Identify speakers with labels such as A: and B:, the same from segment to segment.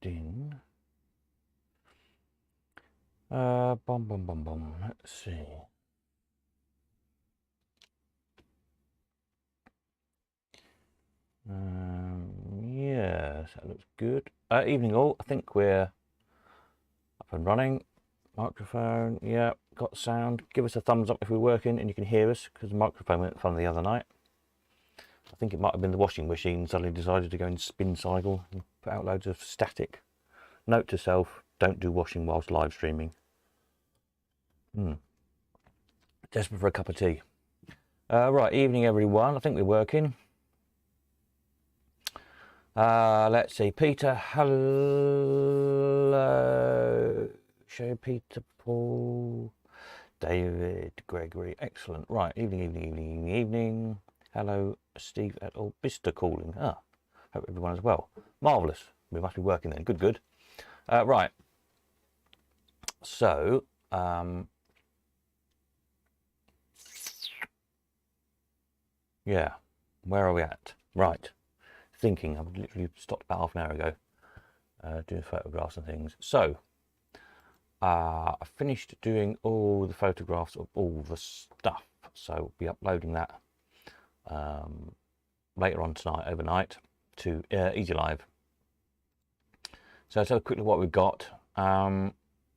A: in. Let's see. Yes, that looks good. Evening all. I think we're up and running. Microphone, yeah, got sound. Give us a thumbs up if we're working and you can hear us, because the microphone went funny the other night. I think it might have been the washing machine suddenly decided to go in spin cycle and put out loads of static. Note to self, don't do washing whilst live streaming. Desperate for a cup of tea. Right, evening everyone. I think we're working. Let's see, Peter, hello. Show Peter, Paul, David, Gregory, excellent. Right, evening. Hello, Steve et al. Bister calling. Hope everyone is well. Marvellous. We must be working then. Good. Right. So, yeah, where are we at? Right. Thinking. I've literally stopped about half an hour ago doing photographs and things. So, I finished doing all the photographs of all the stuff. So, we'll be uploading that later on tonight, overnight, to Easy Live. So let's have a quick look at what we've got.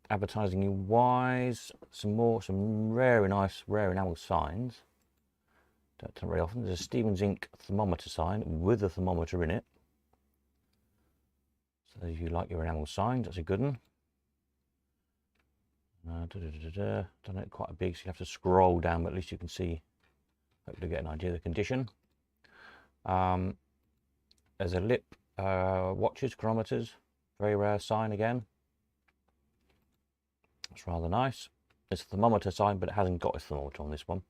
A: Advertising wise, some rare enamel signs. Don't turn very often. There's a Stevens Ink thermometer sign with a thermometer in it. So if you like your enamel signs, that's a good one. Don't know, quite a big, so you have to scroll down, but at least you can see, hopefully get an idea of the condition. There's a lip watches, chronometers, very rare sign again. That's rather nice. It's a thermometer sign, but it hasn't got a thermometer on this one.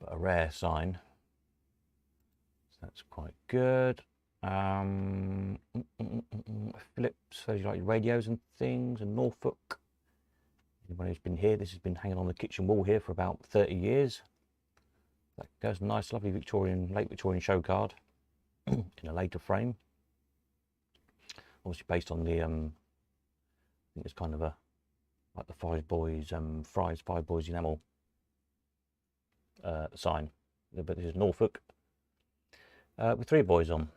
A: But a rare sign. So that's quite good. Philips, so you like radios and things, and Norfolk. Anyone who's been here, this has been hanging on the kitchen wall here for about 30 years. That goes nice, lovely late Victorian show card in a later frame. Obviously based on the, I think it's kind of like the Five Boys enamel sign. But this is Norfolk with 3 boys on.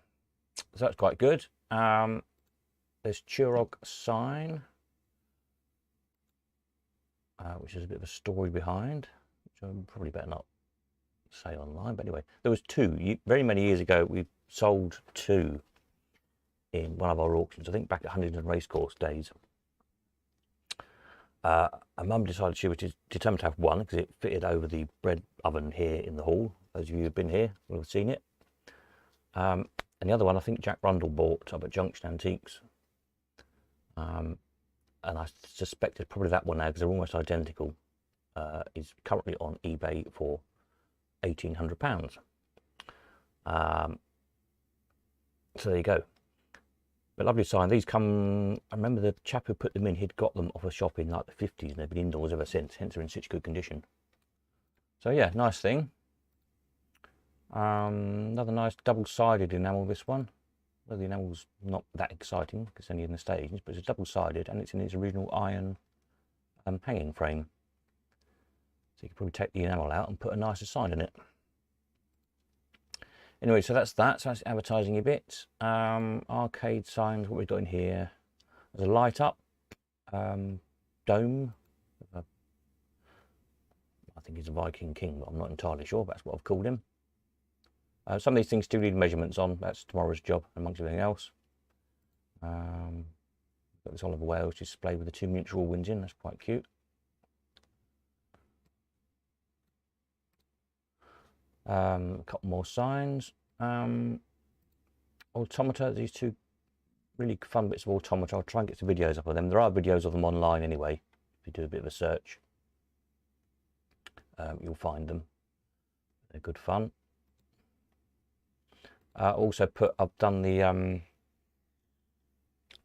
A: So that's quite good. There's Turok sign, which is a bit of a story behind, which I probably better not say online. But anyway, there was 2. Very many years ago, we sold 2 in one of our auctions. I think back at Huntingdon Racecourse days. A mum decided she was determined to have one because it fitted over the bread oven here in the hall. Those of you who've been here will have seen it. And the other one, I think Jack Rundle bought up at Junction Antiques. And I suspect it's probably that one now because they're almost identical. Is currently on eBay for £1,800. So there you go. But lovely sign. These come, I remember the chap who put them in, he'd got them off a shop in like the 50s and they've been indoors ever since, hence they're in such good condition. So yeah, nice thing. Another nice double-sided enamel, this one. Well, the enamel's not that exciting because it's only in the stages, but it's double-sided and it's in its original iron hanging frame. So you can probably take the enamel out and put a nicer sign in it. Anyway, so that's that. So that's advertising a bit. Arcade signs, what we've got in here. There's a light up dome. I think he's a Viking King, but I'm not entirely sure. That's what I've called him. Some of these things do need measurements on. That's tomorrow's job, amongst everything else. Got this Oliver Wales display with the 2 mutual winds in. That's quite cute. A couple more signs. Automata. These 2 really fun bits of automata. I'll try and get some videos up of them. There are videos of them online anyway. If you do a bit of a search, you'll find them. They're good fun. Also I've done the,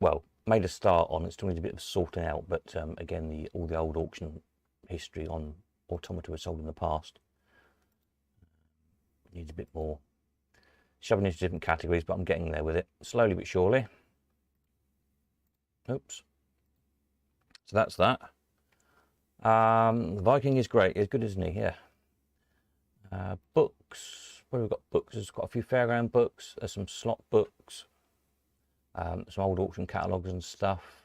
A: well, made a start on, it still needs a bit of sorting out, but again, all the old auction history on automata was sold in the past. Needs a bit more shoving into different categories, but I'm getting there with it, slowly but surely. Oops. So that's that. Viking is great. He's good, isn't he? Yeah. Books. What have we got? Books. There's got a few fairground books. There's some slot books. Some old auction catalogues and stuff.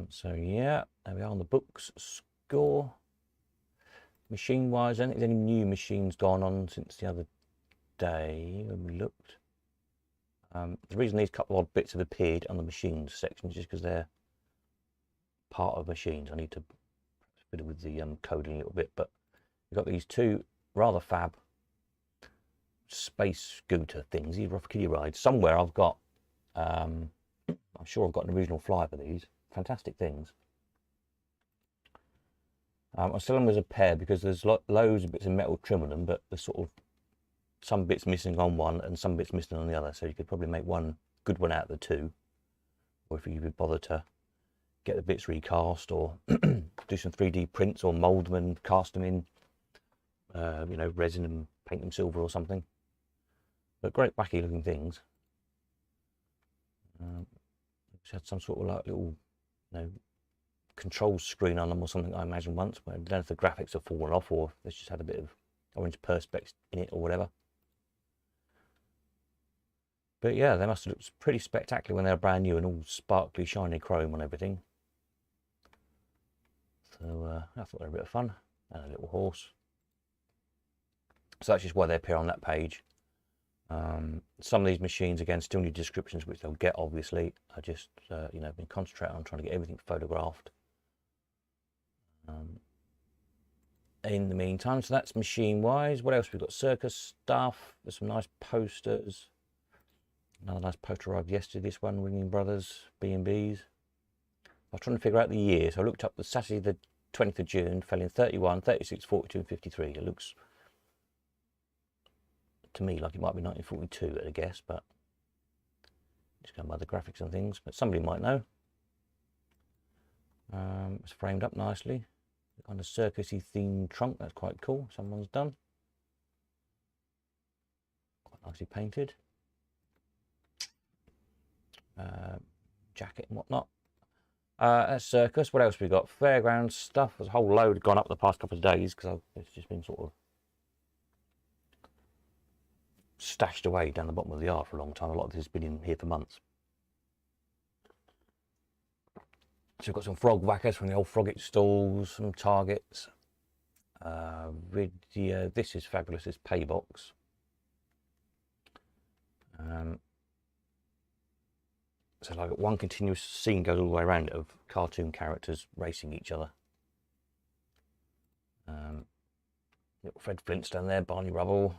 A: So yeah, there we are on the books score. Machine wise, I don't think there's any new machines gone on since the other day when we looked. The reason these couple odd bits have appeared on the machines section is just because they're part of machines. I need to fiddle with the coding a little bit, but we've got these two rather fab space scooter things. These are off Kiddie Rides. Somewhere I've got, I'm sure I've got an original flyer for these. Fantastic things. I sell them as a pair because there's loads of bits of metal trim on them, but there's sort of some bits missing on one and some bits missing on the other. So you could probably make one good one out of the two, or if you would bother to get the bits recast or do some 3D prints or mold them and cast them in, you know, resin and paint them silver or something. But great wacky looking things. Just had some sort of like little, you know, control screen on them or something, I imagine once, but I don't know if the graphics have fallen off or if it's just had a bit of orange perspex in it or whatever. But yeah, they must have looked pretty spectacular when they were brand new and all sparkly, shiny chrome and everything. So I thought they were a bit of fun. And a little horse. So that's just why they appear on that page. Some of these machines, again, still need descriptions, which they'll get, obviously. I just, you know, been concentrating on trying to get everything photographed. In the meantime, so that's machine-wise. What else? We've got circus stuff. There's some nice posters. Another nice poster arrived yesterday, this one, Ringing Brothers, B&Bs. I was trying to figure out the year, so I looked up the Saturday the 20th of June, fell in 31, 36, 42 and 53. It looks, to me, like it might be 1942 at a guess, but just going by the graphics and things, but somebody might know. It's framed up nicely. The kind of circusy themed trunk, that's quite cool. Someone's done. Quite nicely painted. Jacket and whatnot. That's circus. What else we got? Fairground stuff. There's a whole load gone up the past couple of days because it's just been sort of stashed away down the bottom of the yard for a long time. A lot of this has been in here for months. So we've got some frog whackers from the old Frogget stalls, some targets. This is fabulous, this Paybox. So like one continuous scene goes all the way around of cartoon characters racing each other. Little Fred Flintstone there, Barney Rubble.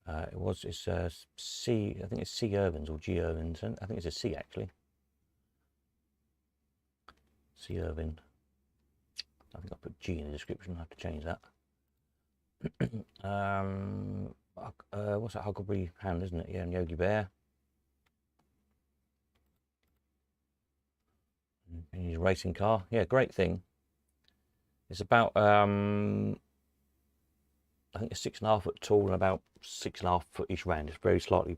A: It's C, I think it's C Irvins or G Irvins. I think it's a C actually. C Irvin. I think I put G in the description. I have to change that. What's that? Huckleberry Hound, isn't it? Yeah, and Yogi Bear. And his racing car. Yeah, great thing. It's about I think it's 6.5 foot tall and about 6.5 foot-ish round. It's very slightly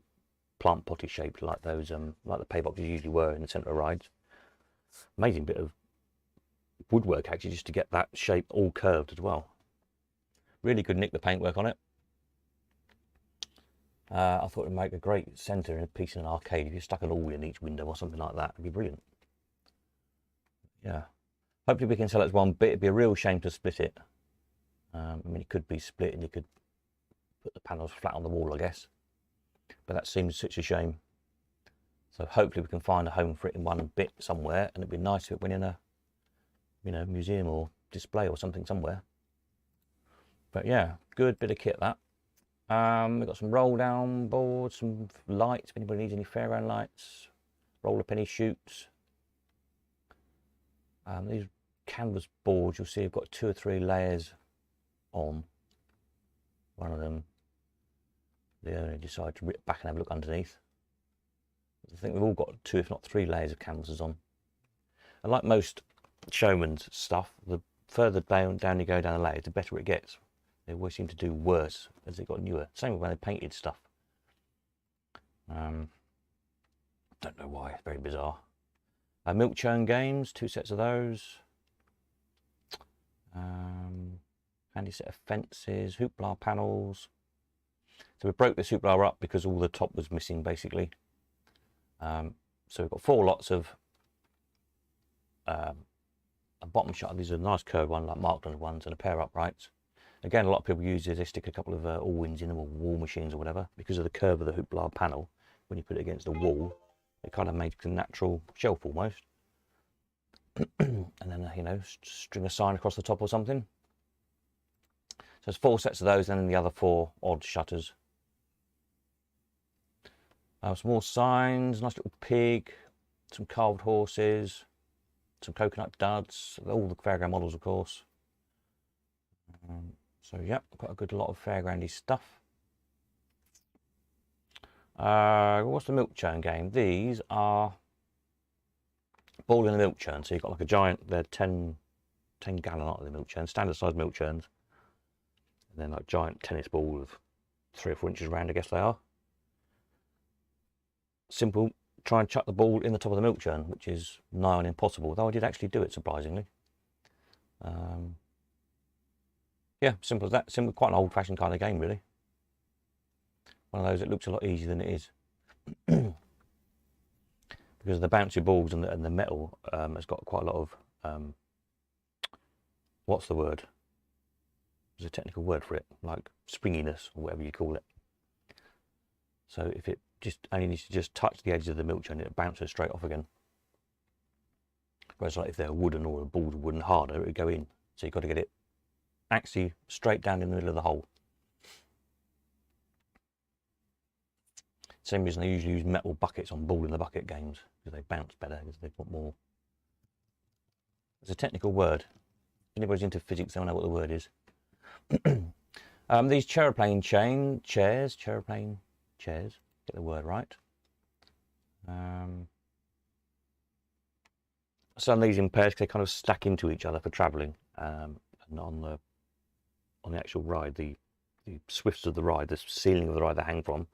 A: plant potty shaped, like those like the Payboxes usually were in the centre of rides. Amazing bit of woodwork actually, just to get that shape all curved as well. Really good nick the paintwork on it. I thought it'd make a great centre and a piece in an arcade if you stuck an awl in each window or something like that. It'd be brilliant. Yeah, hopefully we can sell it as one bit. It'd be a real shame to split it. I mean, it could be split and you could put the panels flat on the wall, I guess, but that seems such a shame. So hopefully we can find a home for it in one bit somewhere, and it'd be nice if it went in a, you know, museum or display or something somewhere. But yeah, good bit of kit that. We've got some roll down boards, some lights, if anybody needs any fairground lights, roller penny shoots. These canvas boards, you'll see I've got 2 or 3 layers on. One of them, they only decide to rip back and have a look underneath. I think we've all got 2 if not 3 layers of canvases on. And like most showman's stuff, the further down you go down the layers, the better it gets. They always seem to do worse as they got newer. Same with when they painted stuff. Don't know why, it's very bizarre. Milk churn games, 2 sets of those. Handy set of fences, hoopla panels. So we broke this hoopla up because all the top was missing basically. So we've got 4 lots of a bottom shot. These are a nice curved one, like marked on ones, and a pair of uprights. Again, a lot of people use this. They stick a couple of all-wins in them, or wall machines or whatever, because of the curve of the hoopla panel. When you put it against the wall, it kind of makes a natural shelf almost. And then you know, string a sign across the top or something. So there's 4 sets of those, and then the other 4 odd shutters. Some more signs, nice little pig, some carved horses, some coconut duds, all the fairground models, of course. So yeah, quite a good lot of fairgroundy stuff. What's the milk churn game? These are ball in a milk churn. So you've got like a giant, they're 10 gallon out of the milk churn, standard size milk churns. And then like giant tennis ball of 3 or 4 inches around, I guess they are. Simple, try and chuck the ball in the top of the milk churn, which is nigh on impossible, though I did actually do it surprisingly. Yeah, simple as that. Simple, quite an old-fashioned kind of game, really. One of those that looks a lot easier than it is. Because the bouncy balls and the metal has got quite a lot of, what's the word? There's a technical word for it, like springiness, or whatever you call it. So if it only needs to just touch the edges of the milk churn, it bounces straight off again. Whereas like if they're wooden or a ball's wooden harder, it would go in. So you've got to get it actually straight down in the middle of the hole. Same reason they usually use metal buckets on ball in the bucket games, because they bounce better, because they've got more. There's a technical word. If anybody's into physics, they'll know what the word is. These cheroplane chairs, get the word right. Some of these in pairs, they kind of stack into each other for travelling. And on the actual ride, the swifts of the ride, the ceiling of the ride they hang from,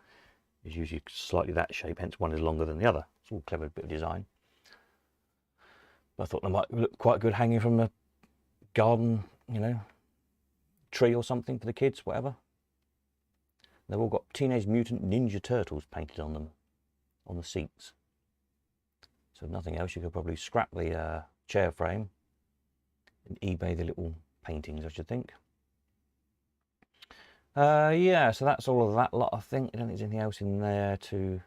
A: is usually slightly that shape, hence one is longer than the other. It's all clever bit of design. But I thought they might look quite good hanging from a garden, you know, tree or something for the kids, whatever. They've all got Teenage Mutant Ninja Turtles painted on them, on the seats. So if nothing else, you could probably scrap the chair frame and eBay the little paintings, I should think. Yeah, so that's all of that lot, I think. I don't think there's anything else in there to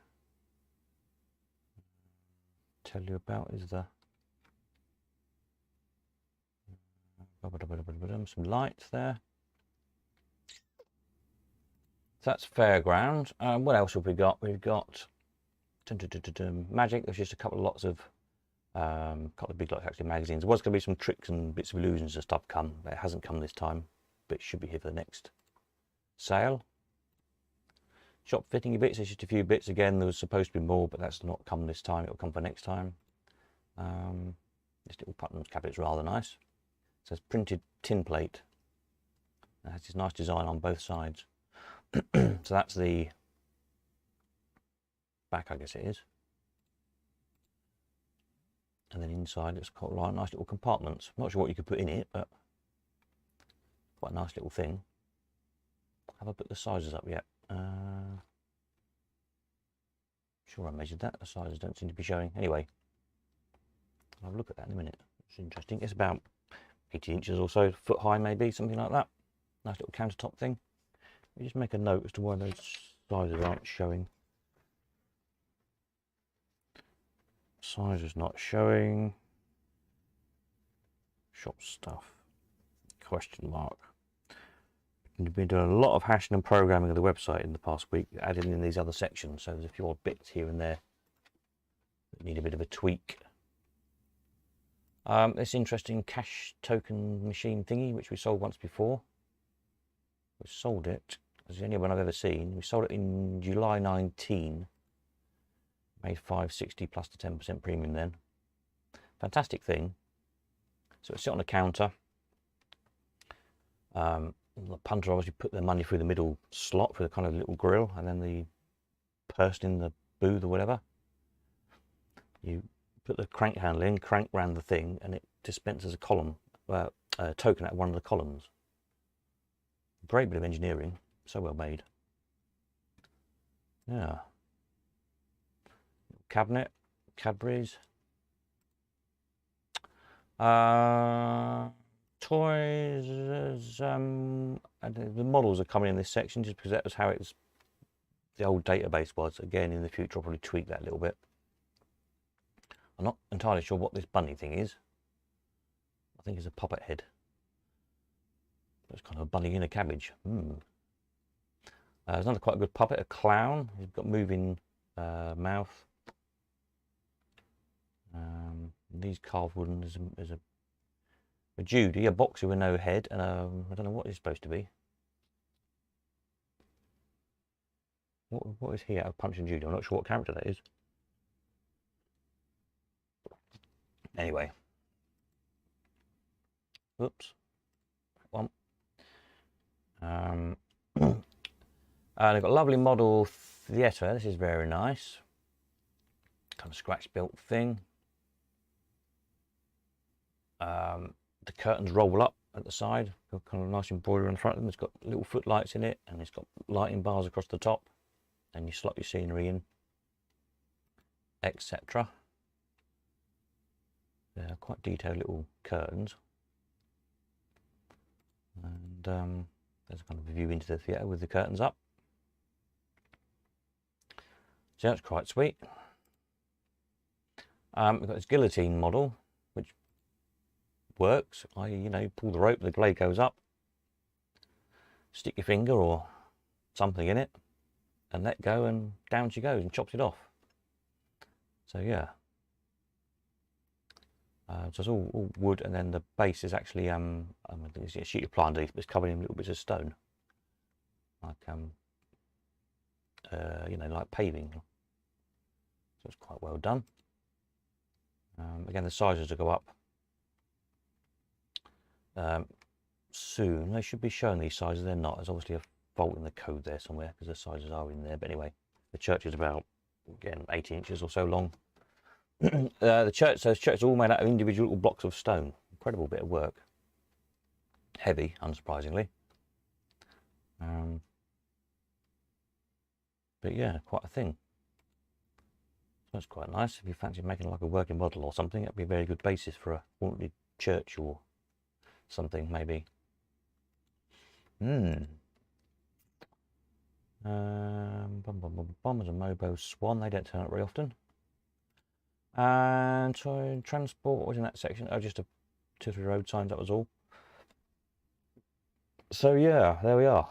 A: tell you about, is there? Some lights there. So that's fairground. What else have we got? We've got magic. There's just a couple of lots of couple of big lots actually magazines. There was going to be some tricks and bits of illusions and stuff come, but it hasn't come this time. But it should be here for the next sale. Shop fitting bits. There's just a few bits again. There was supposed to be more, but that's not come this time. It'll come for next time. This little Putnam's cabinet's rather nice. It says printed tin plate. It has this nice design on both sides. So that's the back, I guess it is. And then inside it's got like nice little compartments. I'm not sure what you could put in it, but quite a nice little thing. Have I put the sizes up yet? Sure I measured that. The sizes don't seem to be showing. Anyway, I'll have a look at that in a minute. It's interesting. It's about 80 inches or so, foot high maybe, something like that. Nice little countertop thing. Let me just make a note as to why those sizes aren't showing. Size is not showing. Shop stuff. Question mark. We've been doing a lot of hashing and programming of the website in the past week, adding in these other sections. So there's a few odd bits here and there that need a bit of a tweak. This interesting cash token machine thingy, which we sold once before. We sold it. It's the only one I've ever seen. We sold it in July 19. Made $5.60 plus the 10% premium then. Fantastic thing. So it's sit on a counter. The punter obviously put their money through the middle slot for the kind of little grill, and then the person in the booth or whatever, you put the crank handle in, crank round the thing, and it dispenses a column, token at one of the columns. Great bit of engineering, so well made. Yeah. Cabinet, Cadbury's. Toys, and the models are coming in this section just because that was how it's the old database was. Again, in the future I'll probably tweak that a little bit. I'm not entirely sure what this bunny thing is. I think it's a puppet head. It's kind of a bunny in a cabbage. There's another quite good puppet, a clown. He's got moving mouth. These carved wooden is a Judy, a boxer with no head, and I don't know what he's supposed to be. What is he out of Punch and Judy? I'm not sure what character that is. Anyway. Oops. One. And I've got a lovely model theatre. This is very nice. Kind of scratch built thing. The curtains roll up at the side. Got kind of nice embroidery on the front of them. It's got little footlights in it, and it's got lighting bars across the top. And you slot your scenery in, etc. They're quite detailed little curtains. And there's kind of a view into the theatre with the curtains up. So that's quite sweet. We've got this guillotine model, which works. You know, pull the rope, the blade goes up, stick your finger or something in it, and let go, and down she goes and chops it off. So yeah. So it's all wood, and then the base is actually I think it's a sheet of ply underneath, but it's covered in little bits of stone, like you know, like paving. So it's quite well done. Again, the sizes will go up soon. They should be showing these sizes. They're not. There's obviously a fault in the code there somewhere because the sizes are in there. But anyway, the church is about, again, 18 inches or so long. The church is all made out of individual little blocks of stone. Incredible bit of work. Heavy, unsurprisingly. But yeah, quite a thing. So that's quite nice. If you fancy making like a working model or something, that'd be a very good basis for a haunted church or something, maybe. There's a Mobo Swan. They don't turn up very often. And transport, what was in that section? Oh, just 2 or 3 road signs, that was all. So yeah, there we are.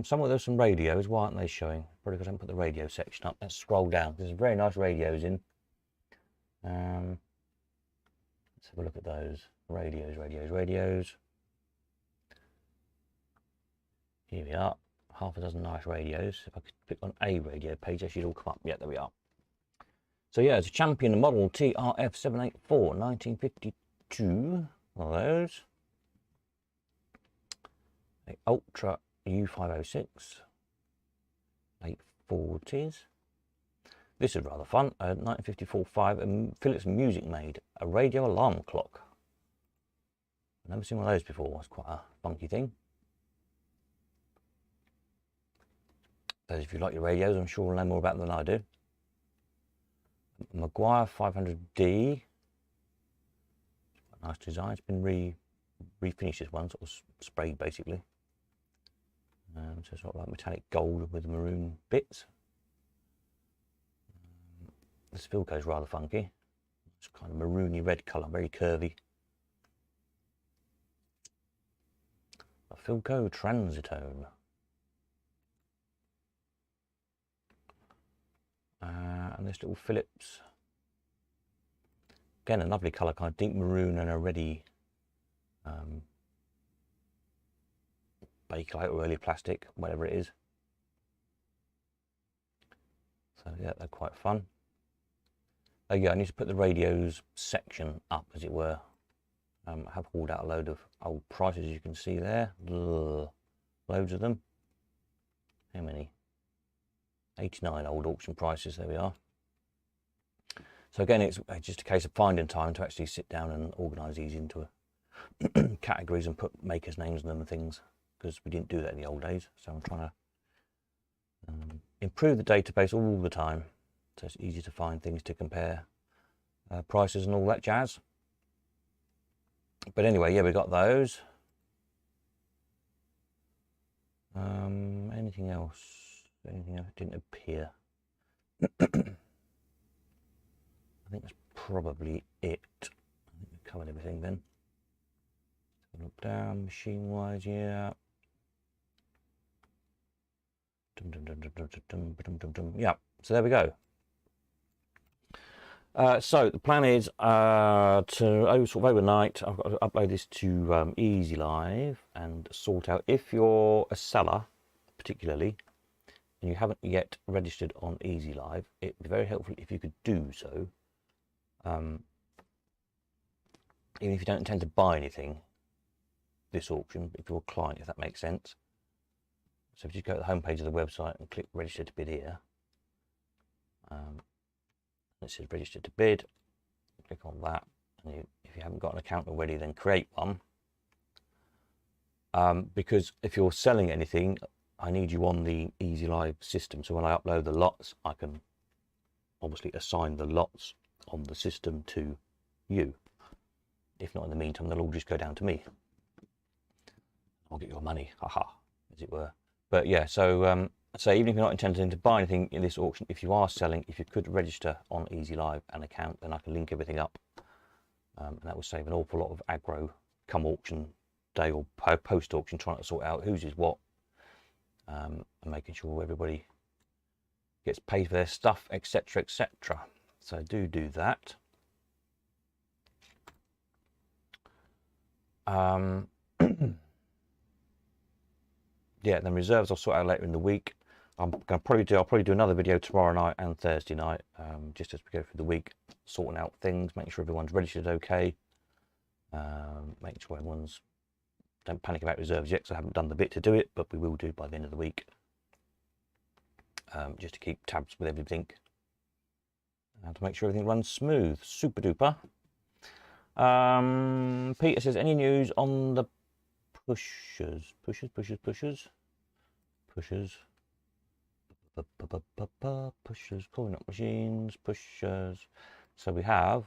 A: Somewhere there's some radios. Why aren't they showing? Probably because I haven't put the radio section up. Let's scroll down. There's some very nice radios in. Let's have a look at those. Radios. Here we are. Half a dozen nice radios. If I could click on a radio page, they should all come up. Yeah, there we are. So yeah, it's a Champion model TRF 784, 1952. One of those. A Ultra U506. 840s. This is rather fun. A 1954-5 Philips Music Made, a radio alarm clock. I've never seen one of those before. It's quite a funky thing. Those of you like your radios, I'm sure will know more about them than I do. Maguire 500D. Nice design. It's been refinished, this one, sort of sprayed basically. So sort of like metallic gold with maroon bits. This Philco is rather funky. It's kind of maroony red colour, very curvy. A Philco Transitone. And this little Philips. Again, a lovely colour, kind of deep maroon and a reddy bakelite or early plastic, whatever it is. So yeah, they're quite fun. Oh yeah, I need to put the radios section up, as it were. I have hauled out a load of old prices, you can see there. Ugh, loads of them. How many? 89 old auction prices, there we are. So again, it's just a case of finding time to actually sit down and organise these into categories and put makers' names on them and things, because we didn't do that in the old days. So I'm trying to improve the database all the time, so it's easy to find things to compare prices and all that jazz. But anyway, yeah, we got those. Anything else? Anything else didn't appear? I think that's probably it. I think we've covered everything then. Look down, machine wise, yeah. Yeah, so there we go. So the plan is to sort of overnight, I've got to upload this to Easy Live and sort out, if you're a seller particularly and you haven't yet registered on Easy Live, it'd be very helpful if you could do so, even if you don't intend to buy anything this auction, if you're a client, if that makes sense. So if you go to the home page of the website and click register to bid here, it says register to bid, click on that, and if you haven't got an account already, then create one, because if you're selling anything, I need you on the Easy Live system, so when I upload the lots, I can obviously assign the lots on the system to you. If not, in the meantime, they'll all just go down to me. I'll get your money, haha, as it were. But yeah, so so even if you're not intending to buy anything in this auction, if you are selling, if you could register on Easy Live an account, then I can link everything up, and that will save an awful lot of aggro come auction day or post auction, trying to sort out whose is what, and making sure everybody gets paid for their stuff, etc, etc. So do that. Yeah, then reserves I'll sort out later in the week. I'll probably do another video tomorrow night and Thursday night, just as we go through the week, sorting out things, making sure everyone's registered okay, making sure everyone's, don't panic about reserves yet, because I haven't done the bit to do it, but we will do by the end of the week, just to keep tabs with everything and to make sure everything runs smooth. Super duper. Peter says, any news on the pushers, calling up machines, pushers. So we have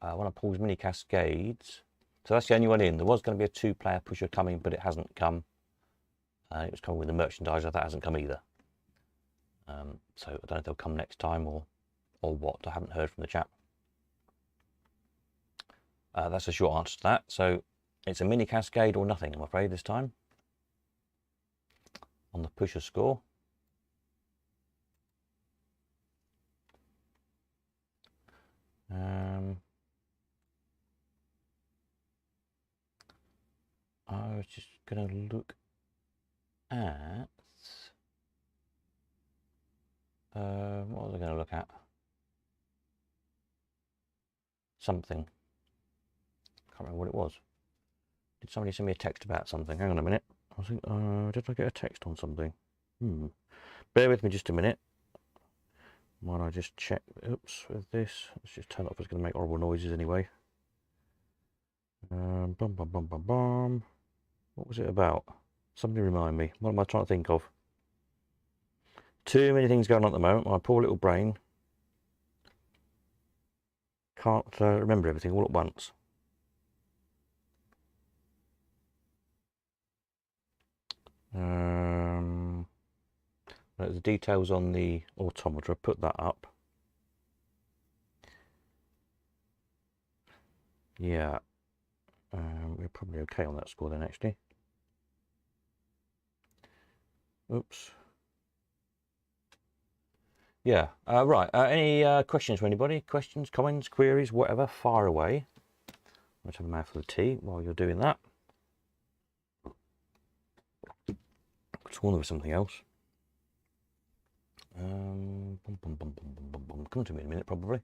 A: one of Paul's mini cascades. So that's the only one in. There was going to be a 2-player pusher coming, but it hasn't come. It was coming with the merchandiser. That hasn't come either. So I don't know if they'll come next time or what. I haven't heard from the chap. That's a short answer to that. So it's a mini cascade or nothing, I'm afraid, this time on the pusher score. I was just going to look at what was I going to look at? Something. Can't remember what it was. Did somebody send me a text about something? Hang on a minute. I think, did I get a text on something? Bear with me just a minute. While I just check. Oops, with this. Let's just turn it off. It's going to make horrible noises anyway. Bum bum bum bum bum. What was it about? Somebody remind me. What am I trying to think of? Too many things going on at the moment. My poor little brain can't remember everything all at once. The details on the autometer, I put that up. Yeah, we're probably okay on that score then, actually. Oops. Yeah, right. Any questions from anybody? Questions, comments, queries, whatever, fire away. Let's have a mouthful of tea while you're doing that. It's one of something else. Come to me in a minute, probably.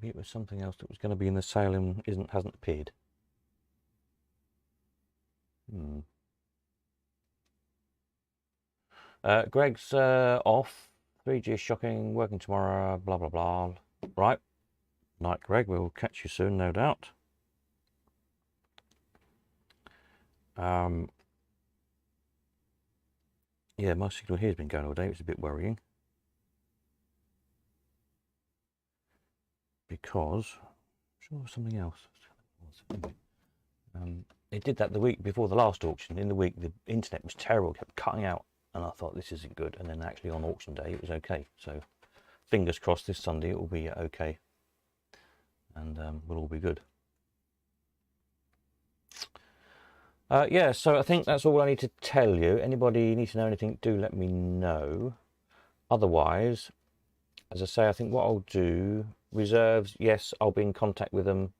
A: maybe it was something else that was going to be in the sale and hasn't appeared. Greg's off. 3G is shocking. Working tomorrow. Blah blah blah. Right. Night, Greg. We'll catch you soon, no doubt. Yeah, my signal here has been going all day. It's a bit worrying. Because, I'm sure there was something else. It did that the week before the last auction. In the week, the internet was terrible, kept cutting out, and I thought this isn't good. And then actually on auction day, it was okay. So, fingers crossed this Sunday it will be okay, and we'll all be good. Yeah, so I think that's all I need to tell you. Anybody need to know anything, do let me know. Otherwise, as I say, I think what I'll do, reserves, yes, I'll be in contact with them.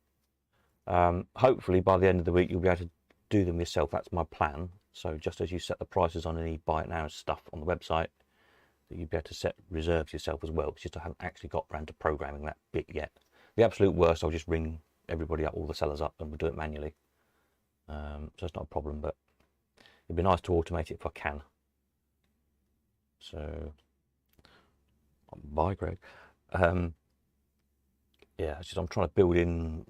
A: Hopefully by the end of the week you'll be able to do them yourself. That's my plan. So just as you set the prices on any buy it now stuff on the website, that you'll be able to set reserves yourself as well. It's just I haven't actually got around to programming that bit yet. The absolute worst, I'll just ring everybody up, all the sellers up, and we'll do it manually. So it's not a problem, but it'd be nice to automate it if I can. So, bye, Greg. Yeah, it's just I'm trying to build in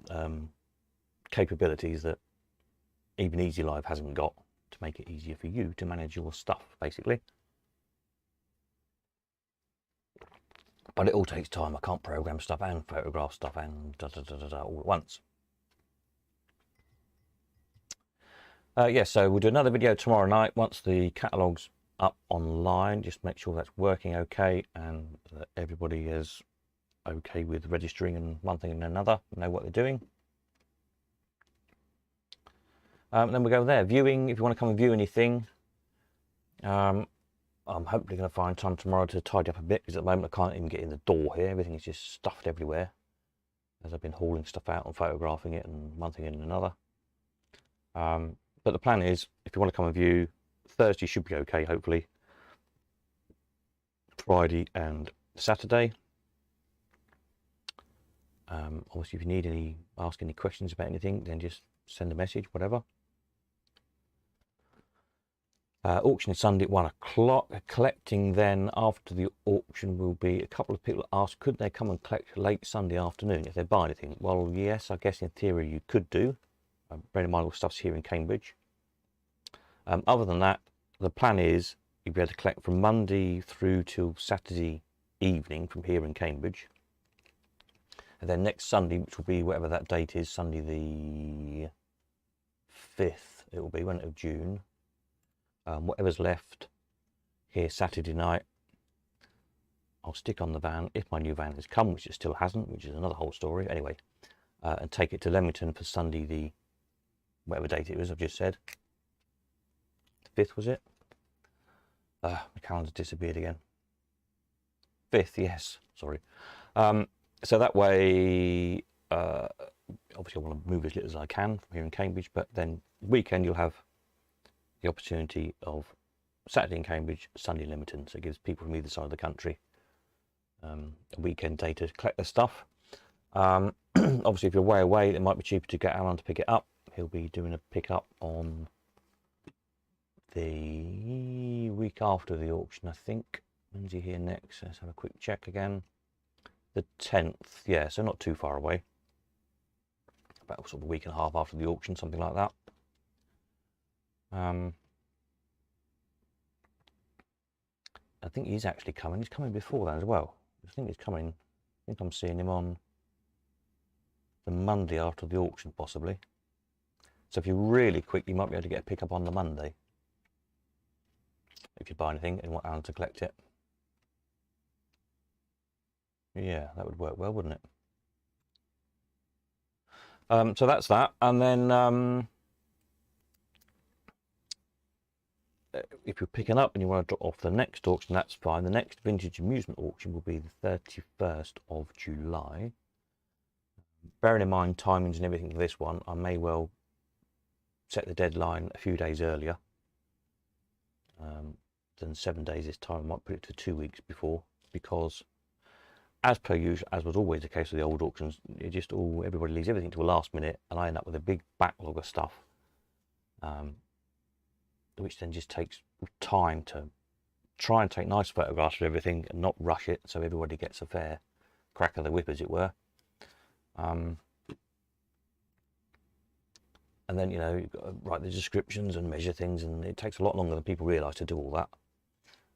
A: capabilities that even Easy Live hasn't got to make it easier for you to manage your stuff, basically. But it all takes time. I can't program stuff and photograph stuff and all at once. Yeah, so we'll do another video tomorrow night once the catalogue's up online. Just make sure that's working okay and that everybody is okay with registering and one thing and another, know what they're doing. And then we go there. Viewing, if you want to come and view anything, I'm hopefully going to find time tomorrow to tidy up a bit, because at the moment I can't even get in the door here. Everything is just stuffed everywhere as I've been hauling stuff out and photographing it and one thing and another. But the plan is, if you want to come and view, Thursday should be okay, hopefully. Friday and Saturday. Obviously, if you need ask any questions about anything, then just send a message, whatever. Auction is Sunday at 1 o'clock. Collecting then after the auction will be, a couple of people asked, could they come and collect late Sunday afternoon if they buy anything? Well, yes, I guess in theory you could do. Bear in mind all stuff's here in Cambridge. Other than that, the plan is you'll be able to collect from Monday through till Saturday evening from here in Cambridge. And then next Sunday, which will be whatever that date is, Sunday the 5th, it will be, won't it, of June. Whatever's left here Saturday night, I'll stick on the van, if my new van has come, which it still hasn't, which is another whole story, anyway, and take it to Leamington for Sunday the, whatever date it was, I've just said. 5th, was it? My calendar's disappeared again. 5th, yes, sorry. So that way, obviously I want to move as little as I can from here in Cambridge, but then weekend you'll have the opportunity of Saturday in Cambridge, Sunday in Leamington. So it gives people from either side of the country a weekend day to collect their stuff. Obviously, if you're way away, it might be cheaper to get Alan to pick it up. He'll be doing a pick-up on the week after the auction, I think. When's he here next? Let's have a quick check again. The 10th, yeah, so not too far away. About sort of a week and a half after the auction, something like that. I think he's actually coming. He's coming before that as well. I think he's coming. I think I'm seeing him on the Monday after the auction, possibly. So if you're really quick, you might be able to get a pickup on the Monday. If you buy anything and want Alan to collect it. Yeah, that would work well, wouldn't it? So that's that. And then if you're picking up and you want to drop off the next auction, that's fine. The next Vintage Amusement auction will be the 31st of July. Bearing in mind timings and everything for this one, I may well set the deadline a few days earlier than 7 days this time. I might put it to 2 weeks before, because as per usual, as was always the case with the old auctions, everybody leaves everything to a last minute, and I end up with a big backlog of stuff, which then just takes time to try and take nice photographs of everything and not rush it, so everybody gets a fair crack of the whip, as it were. And then, you know, you've got to write the descriptions and measure things, and it takes a lot longer than people realise to do all that.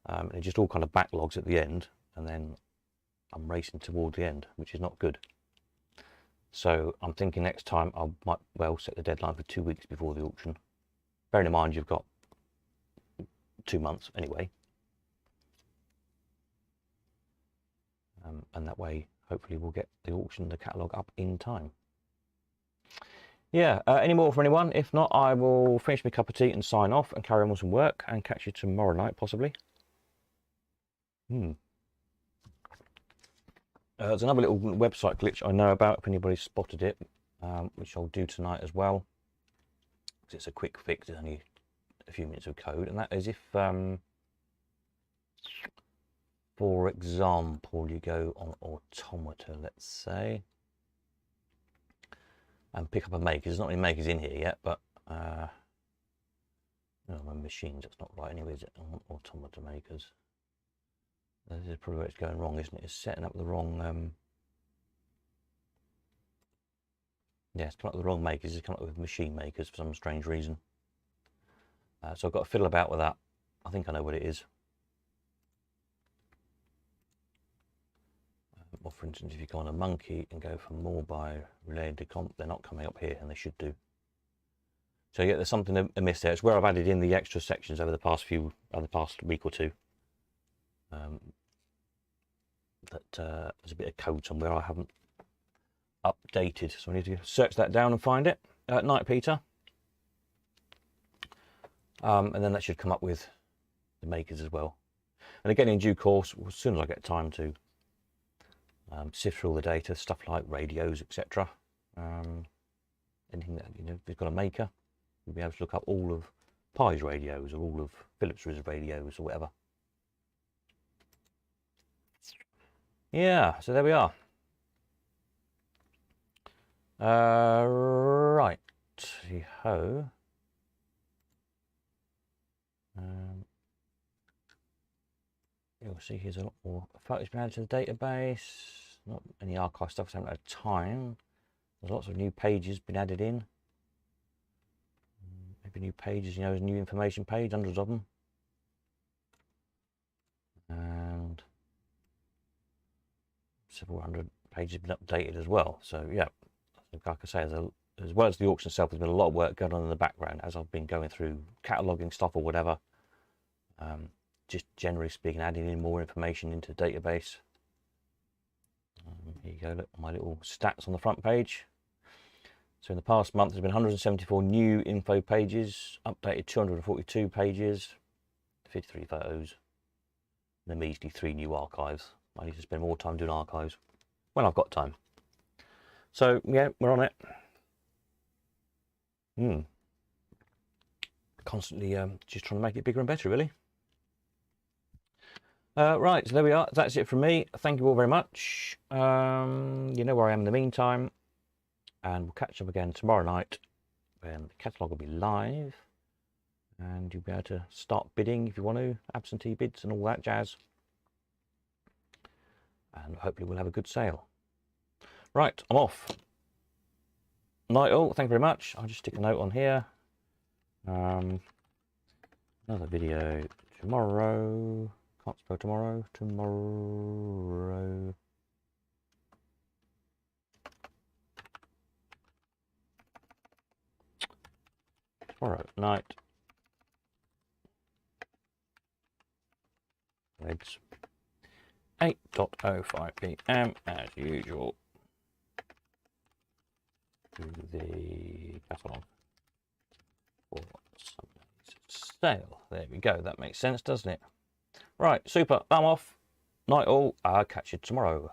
A: And it just all kind of backlogs at the end, and then I'm racing toward the end, which is not good. So I'm thinking next time I might well set the deadline for 2 weeks before the auction. Bearing in mind you've got 2 months anyway. And that way, hopefully we'll get the auction, the catalogue up in time. Yeah, any more from anyone? If not, I will finish my cup of tea and sign off and carry on with some work and catch you tomorrow night, possibly. There's another little website glitch I know about, if anybody's spotted it, which I'll do tonight as well. Because it's a quick fix, it's only a few minutes of code, and that is if, for example, you go on Automata, let's say, and pick up a maker. There's not any makers in here yet, but no, my machines, that's not right anyway, is it? I want Automata makers. This is probably where it's going wrong, isn't it? It's setting up the wrong, yeah, it's come up with the wrong makers. It's come up with machine makers for some strange reason. So I've got to fiddle about with that. I think I know what it is. Or for instance, if you go on a monkey and go for more by related to comp, they're not coming up here, and they should do. So yeah, there's something amiss there. It's where I've added in the extra sections over the past week or two. There's a bit of code somewhere I haven't updated, so I need to search that down and find it. Night, Peter. And then that should come up with the makers as well. And again, in due course, as soon as I get time to sift through all the data, stuff like radios, etc. Anything that, you know, if it's got a maker, you'll be able to look up all of Pi's radios or all of Philips' radios or whatever. Yeah, so there we are. Right, ho. You'll see here's a lot more photos been added to the database. Not any archive stuff, so I haven't had time. There's lots of new pages been added in. Maybe new pages, you know, there's a new information page, hundreds of them. And several hundred pages have been updated as well. So yeah, like I say, as well as the auction itself, there's been a lot of work going on in the background as I've been going through cataloguing stuff or whatever. Just generally speaking, adding in more information into the database. Here you go, look, my little stats on the front page. So in the past month, there's been 174 new info pages, updated 242 pages, 53 photos, and a measly 3 new archives. I need to spend more time doing archives when I've got time. So yeah, we're on it. Constantly just trying to make it bigger and better, really. Right, so there we are. That's it from me. Thank you all very much. You know where I am in the meantime. And we'll catch up again tomorrow night when the catalogue will be live. And you'll be able to start bidding if you want to. Absentee bids and all that jazz. And hopefully we'll have a good sale. Right, I'm off. Night all. Thank you very much. I'll just stick a note on here. Another video tomorrow. Can't spell tomorrow. Tomorrow night. It's 8:05 PM as usual. To the catalogue for Sunday's sale. There we go. That makes sense, doesn't it? Right, super. I'm off. Night all. I'll catch you tomorrow.